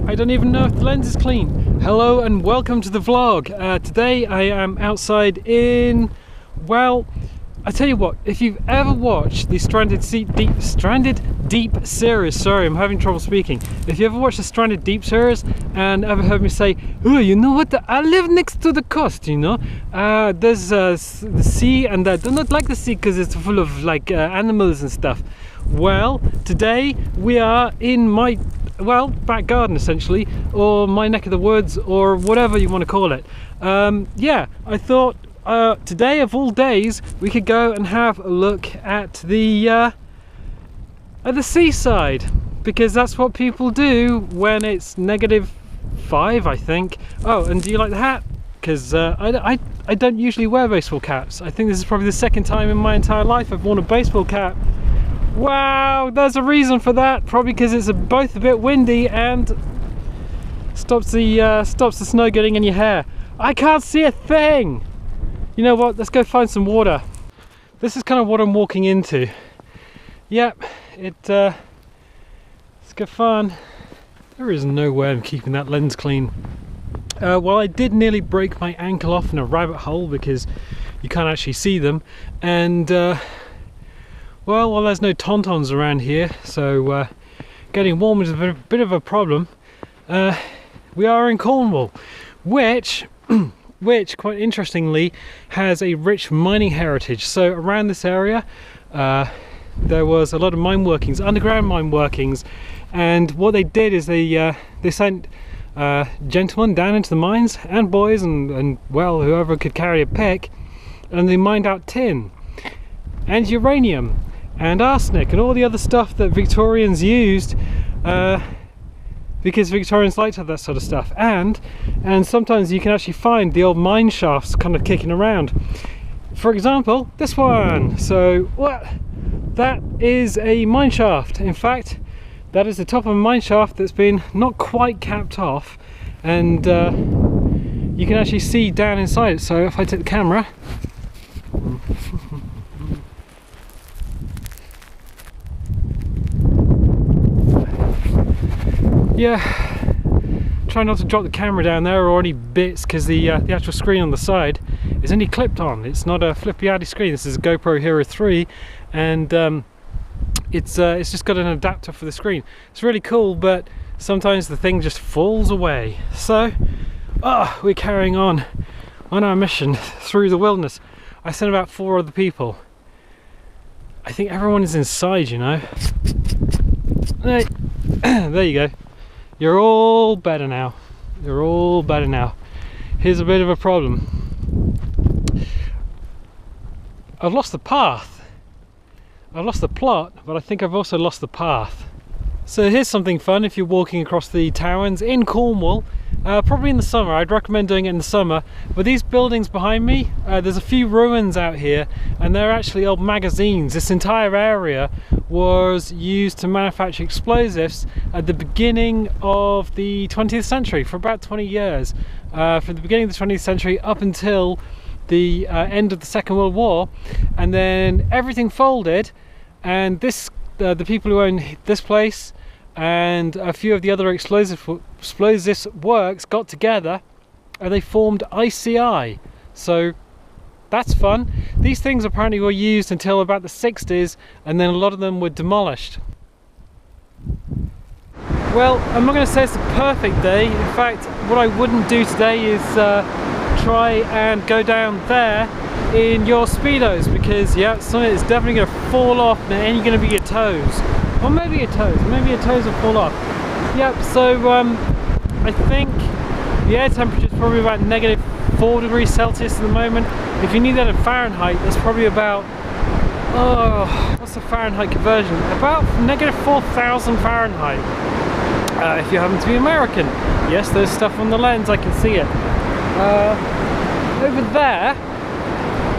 I don't even know if the lens is clean. Hello and welcome to the vlog. Today I am outside in, well, I tell you what, if you've ever watched the Stranded Deep series, sorry, I'm having trouble speaking. If you ever watched the Stranded Deep series and ever heard me say, oh, you know what, I live next to the coast, you know. There's the sea, and I do not like the sea because it's full of like animals and stuff. Well, today we are in my, well, back garden essentially, or my neck of the woods, or whatever you want to call it. Yeah, I thought today of all days we could go and have a look at the seaside, because that's what people do when it's -5, I think. Oh, and do you like the hat? Because I don't usually wear baseball caps. I think this is probably the second time in my entire life I've worn a baseball cap. Wow, there's a reason for that. Probably because it's both a bit windy and stops the snow getting in your hair. I can't see a thing. You know what? Let's go find some water. This is kind of what I'm walking into. Yep, it's good fun. There is no way I'm keeping that lens clean. Well, I did nearly break my ankle off in a rabbit hole because you can't actually see them, and well, there's no tauntauns around here, so getting warm is a bit of a problem. We are in Cornwall, which quite interestingly has a rich mining heritage. So around this area there was a lot of mine workings, underground mine workings, and what they did is they sent gentlemen down into the mines, and boys, and well, whoever could carry a pick, and they mined out tin and uranium and arsenic and all the other stuff that Victorians used, because Victorians liked that sort of stuff. And sometimes you can actually find the old mine shafts kind of kicking around. For example, this one. So what? That is a mine shaft. In fact, that is the top of a mine shaft that's been not quite capped off, and you can actually see down inside it. So if I take the camera, yeah, try not to drop the camera down there or any bits, because the actual screen on the side is only clipped on. It's not a flippy screen. This is a GoPro Hero 3, and it's just got an adapter for the screen. It's really cool, but sometimes the thing just falls away. So we're carrying on our mission through the wilderness. I sent about 4 other people. I think everyone is inside, you know. Hey, there you go. You're all better now. You're all better now. Here's a bit of a problem. I've lost the path. I've lost the plot, but I think I've also lost the path. So here's something fun if you're walking across the Towns in Cornwall, probably in the summer. I'd recommend doing it in the summer. But these buildings behind me, there's a few ruins out here, and they're actually old magazines. This entire area was used to manufacture explosives at the beginning of the 20th century, for about 20 years. From the beginning of the 20th century up until the end of the Second World War, and then everything folded, and the people who own this place and a few of the other explosives works got together and they formed ICI. So that's fun. These things apparently were used until about the 60s, and then a lot of them were demolished. Well, I'm not going to say it's a perfect day. In fact, what I wouldn't do today is try and go down there in your Speedos, because yeah, some of it is definitely going to fall off, and then you're going to be your toes. Or maybe your toes will fall off. Yep, so I think the air temperature is probably about -4 degrees Celsius at the moment. If you need that in Fahrenheit, that's probably about, what's the Fahrenheit conversion? About -4,000 Fahrenheit. If you happen to be American. Yes, there's stuff on the lens, I can see it. Over there,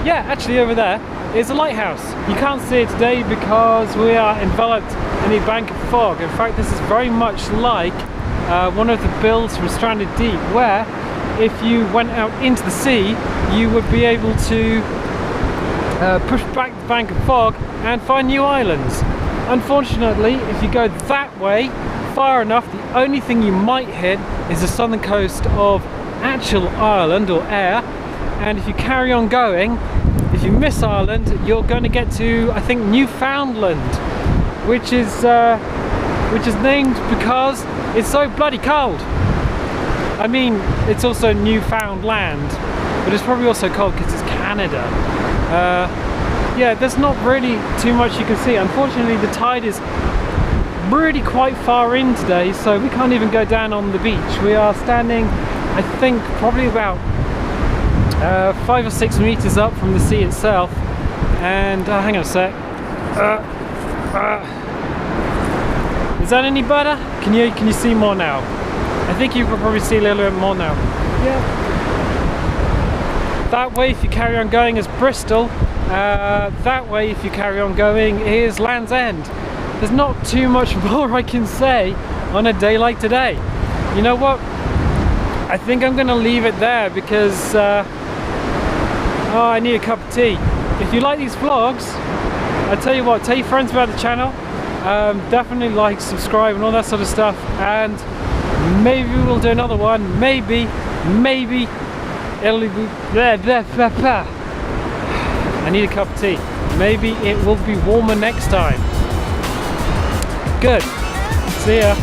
yeah, actually over there is a lighthouse. You can't see it today because we are enveloped in a bank of fog. In fact, this is very much like one of the builds from Stranded Deep, where if you went out into the sea, you would be able to push back the bank of fog and find new islands. Unfortunately, if you go that way, far enough. The only thing you might hit is the southern coast of actual Ireland or Ayr, and if you carry on going, if you miss Ireland, you're going to get to, I think, Newfoundland, which is named because it's so bloody cold. I mean, it's also Newfoundland, but it's probably also cold because it's Canada. Yeah, there's not really too much you can see. Unfortunately, the tide is really quite far in today, so we can't even go down on the beach. We are standing, I think, probably about 5 or 6 meters up from the sea itself. And hang on a sec. Is that any better? Can you see more now? I think you can probably see a little bit more now. Yeah. That way, if you carry on going, is Bristol. That way, if you carry on going, is Land's End. There's not too much more I can say on a day like today. You know what? I think I'm going to leave it there because I need a cup of tea. If you like these vlogs, I tell you what, tell your friends about the channel. Definitely like, subscribe, and all that sort of stuff. And maybe we'll do another one. Maybe it'll be I need a cup of tea. Maybe it will be warmer next time. Good. See ya.